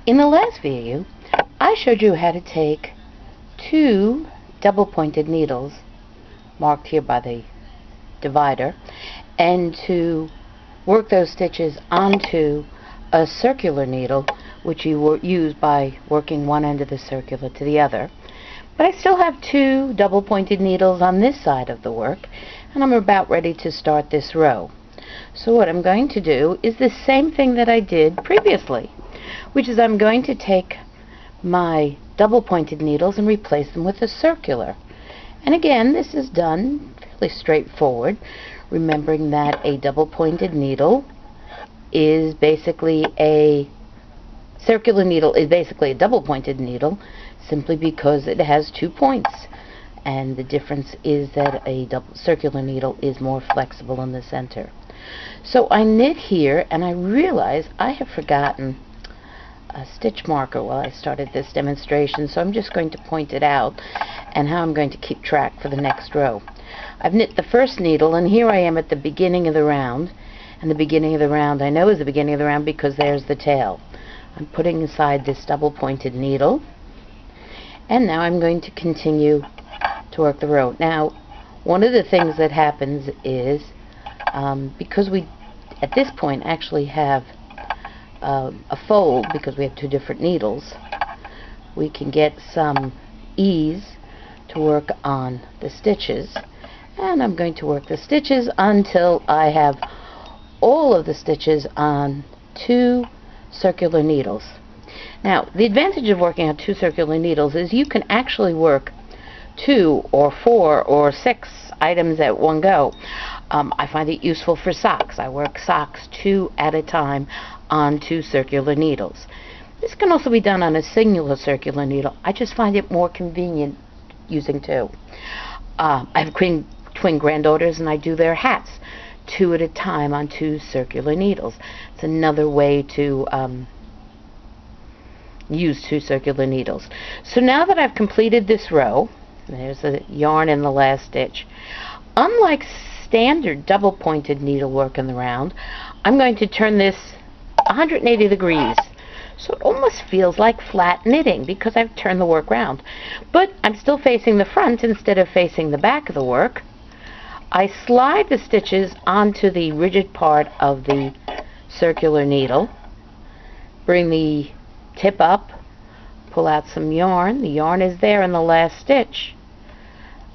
In the last video, I showed you how to take two double-pointed needles, marked here by the divider, and to work those stitches onto a circular needle, which you use by working one end of the circular to the other. But I still have two double-pointed needles on this side of the work, and I'm about ready to start this row. So what I'm going to do is the same thing that I did previously, which is I'm going to take my double-pointed needles and replace them with a circular. And again, this is done fairly straightforward, remembering that a double-pointed needle is basically a circular needle is basically a double-pointed needle, simply because it has 2 points, and the difference is that a circular needle is more flexible in the center. So I knit here, and I realize I have forgotten a stitch marker while I started this demonstration, so I'm just going to point it out and how I'm going to keep track for the next row. I've knit the first needle, and here I am at the beginning of the round, and the beginning of the round I know is the beginning of the round because there's the tail. I'm putting aside this double-pointed needle, and now I'm going to continue to work the row. Now, one of the things that happens is because we at this point actually have a fold, because we have two different needles, we can get some ease to work on the stitches, and I'm going to work the stitches until I have all of the stitches on two circular needles. Now, the advantage of working on two circular needles is you can actually work 2 or 4 or 6 items at one go. I find it useful for socks. I work socks 2 at a time on 2 circular needles. This can also be done on a singular circular needle. I just find it more convenient using 2. I have twin granddaughters, and I do their hats 2 at a time on 2 circular needles. It's another way to use 2 circular needles. So now that I've completed this row, there's the yarn in the last stitch. Unlike standard double-pointed needlework in the round, I'm going to turn this 180 degrees. So it almost feels like flat knitting because I've turned the work round. But I'm still facing the front instead of facing the back of the work. I slide the stitches onto the rigid part of the circular needle, bring the tip up, pull out some yarn. The yarn is there in the last stitch.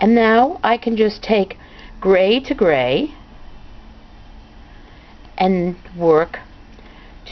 And now I can just take gray to gray and work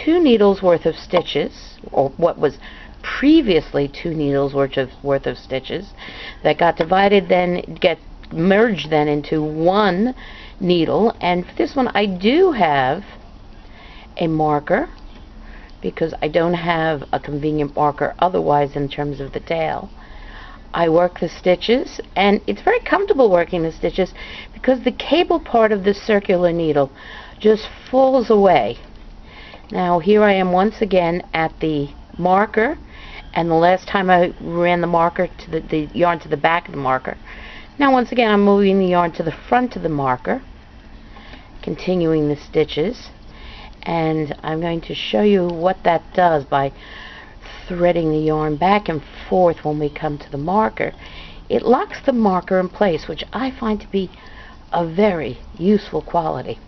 2 needles worth of stitches, or what was previously 2 needles worth of stitches that got divided, then get merged then into 1 needle. And for this one I do have a marker, because I don't have a convenient marker otherwise in terms of the tail. I work the stitches, and it's very comfortable working the stitches because the cable part of the circular needle just falls away. Now here I am once again at the marker, and the last time I ran the marker to the yarn to the back of the marker. Now once again I'm moving the yarn to the front of the marker, continuing the stitches, and I'm going to show you what that does by threading the yarn back and forth when we come to the marker. It locks the marker in place, which I find to be a very useful quality.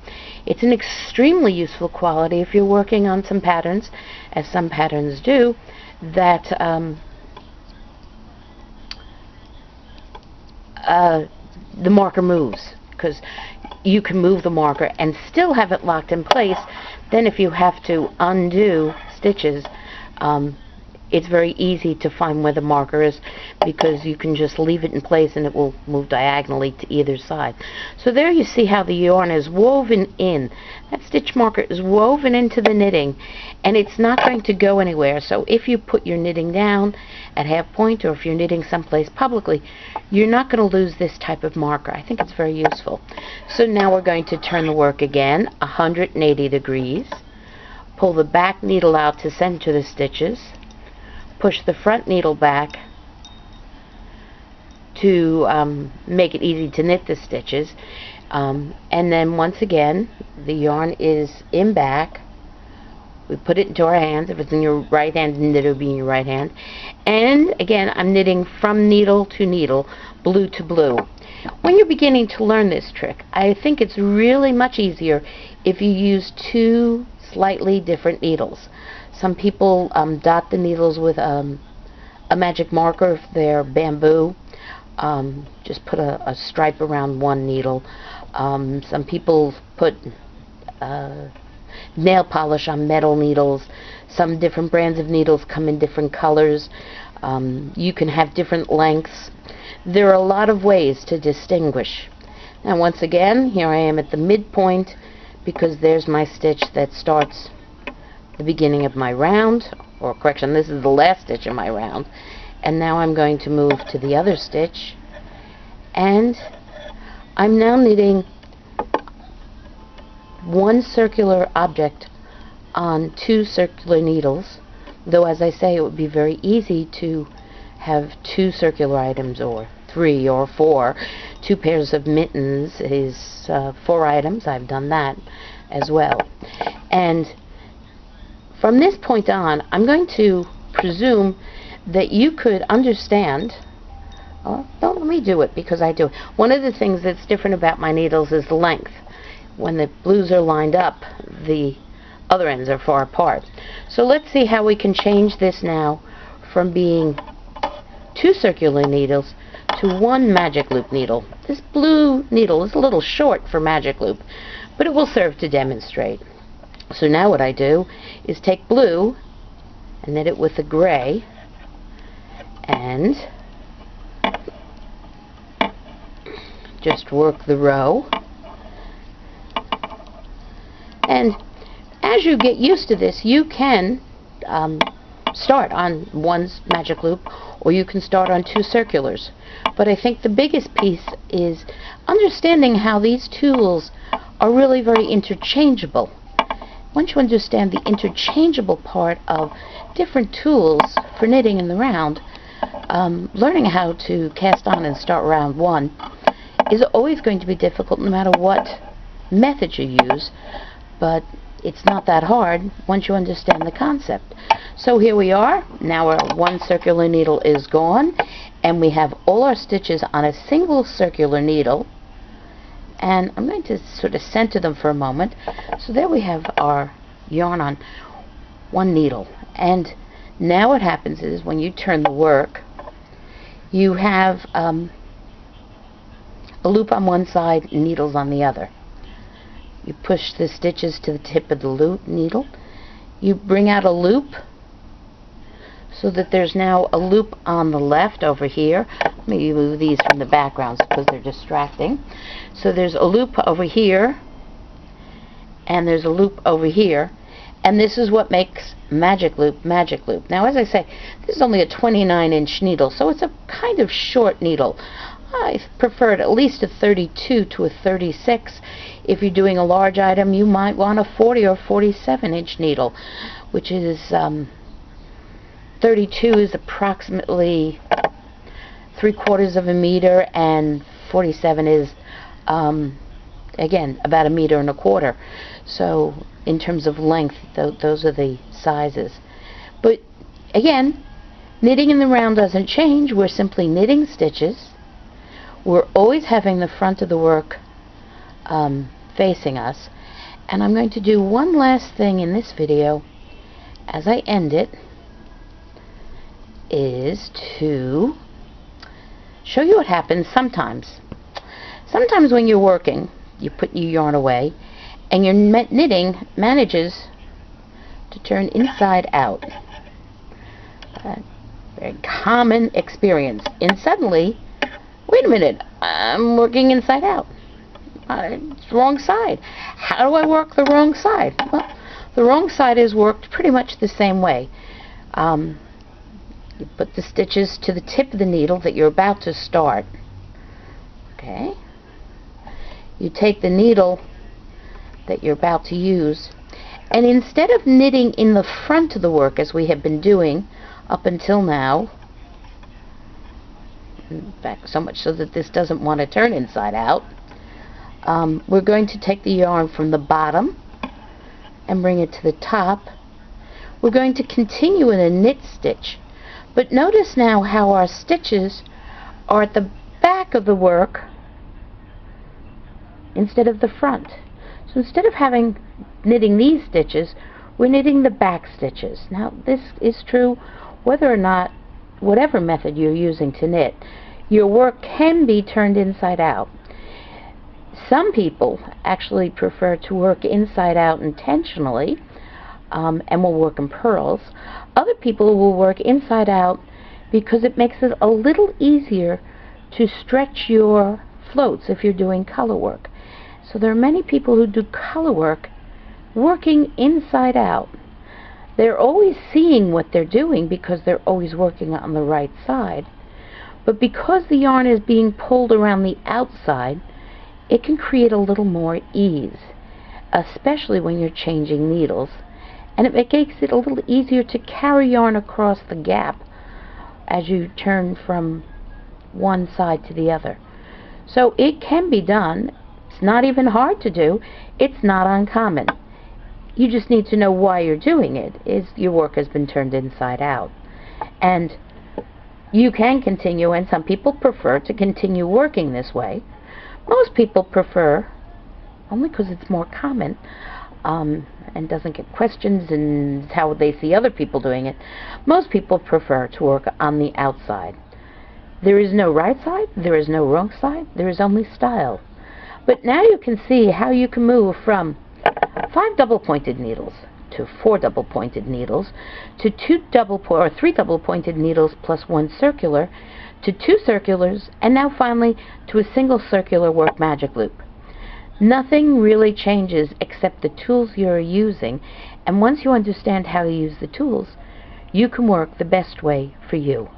It's an extremely useful quality if you're working on some patterns, as some patterns do, that the marker moves, because you can move the marker and still have it locked in place. Then if you have to undo stitches, it's very easy to find where the marker is, because you can just leave it in place and it will move diagonally to either side. So there you see how the yarn is woven in. That stitch marker is woven into the knitting, and it's not going to go anywhere. So if you put your knitting down at half point, or if you're knitting someplace publicly, you're not going to lose this type of marker. I think it's very useful. So now we're going to turn the work again 180 degrees, pull the back needle out to center the stitches, push the front needle back to make it easy to knit the stitches, and then once again the yarn is in back, We put it into our hands. If it's in your right hand, knit, it'll be in your right hand. And again, I'm knitting from needle to needle, blue to blue. When you're beginning to learn this trick, I think it's really much easier if you use two slightly different needles. Some people dot the needles with a magic marker if they're bamboo. Just put a stripe around one needle. Some people put nail polish on metal needles. Some different brands of needles come in different colors. You can have different lengths. There are a lot of ways to distinguish. Now once again, here I am at the midpoint because there's my stitch that starts the beginning of my round, or correction, this is the last stitch in my round. And now I'm going to move to the other stitch, and I'm now knitting one circular object on two circular needles, though as I say, it would be very easy to have two circular items, or 3 or 4. 2 pairs of mittens is 4 items. I've done that as well. And from this point on, I'm going to presume that you could understand. Oh, don't let me do it because I do. One of the things that's different about my needles is the length. When the blues are lined up, the other ends are far apart. So let's see how we can change this now from being 2 circular needles to 1 magic loop needle. This blue needle is a little short for magic loop, but it will serve to demonstrate. So now what I do is take blue and knit it with the gray, and just work the row. And as you get used to this, you can start on 1 magic loop, or you can start on 2 circulars. But I think the biggest piece is understanding how these tools are really very interchangeable. Once you understand the interchangeable part of different tools for knitting in the round, learning how to cast on and start round 1 is always going to be difficult no matter what method you use, but it's not that hard once you understand the concept. So here we are. Now our 1 circular needle is gone, and we have all our stitches on a single circular needle. And I'm going to sort of center them for a moment. So there we have our yarn on 1 needle. And now what happens is when you turn the work, you have a loop on one side, needles on the other. You push the stitches to the tip of the loop needle. You bring out a loop so that there's now a loop on the left over here. Let me move these from the backgrounds because they're distracting. So there's a loop over here, and there's a loop over here, and this is what makes magic loop magic loop. Now as I say, this is only a 29-inch needle, so it's a kind of short needle. I prefer it at least a 32 to a 36. If you're doing a large item, you might want a 40 or 47-inch needle, which is 32 is approximately 3/4 of a meter, and 47 is again about 1.25 meters. So in terms of length, those are the sizes. But again, knitting in the round doesn't change. We're simply knitting stitches. We're always having the front of the work facing us. And I'm going to do one last thing in this video as I end it, is to show you what happens sometimes. Sometimes when you're working, you put your yarn away, and your knitting manages to turn inside out. Very common experience. And suddenly, wait a minute, I'm working inside out. It's the wrong side. How do I work the wrong side? Well, the wrong side is worked pretty much the same way. You put the stitches to the tip of the needle that you're about to start. Okay. You take the needle that you're about to use, and instead of knitting in the front of the work as we have been doing up until now, in fact so much so that this doesn't want to turn inside out, we're going to take the yarn from the bottom and bring it to the top we're going to continue in a knit stitch. But notice now how our stitches are at the back of the work instead of the front. So instead of knitting these stitches, we're knitting the back stitches. Now this is true whether or not, whatever method you're using to knit, your work can be turned inside out. Some people actually prefer to work inside out intentionally and will work in purls. Other people will work inside out because it makes it a little easier to stretch your floats if you're doing color work. So there are many people who do color work working inside out. They're always seeing what they're doing because they're always working on the right side. But because the yarn is being pulled around the outside, it can create a little more ease, especially when you're changing needles. And it makes it a little easier to carry yarn across the gap as you turn from one side to the other. So it can be done. It's not even hard to do. It's not uncommon. You just need to know why you're doing it, is your work has been turned inside out. And you can continue, and some people prefer to continue working this way. Most people prefer, only because it's more common, and doesn't get questions and how they see other people doing it, most people prefer to work on the outside. There is no right side, there is no wrong side, there is only style. But now you can see how you can move from 5 double-pointed needles to 4 double-pointed needles to 3 double-pointed needles plus 1 circular to 2 circulars, and now finally to a single circular work magic loop. Nothing really changes except the tools you're using, and once you understand how to use the tools, you can work the best way for you.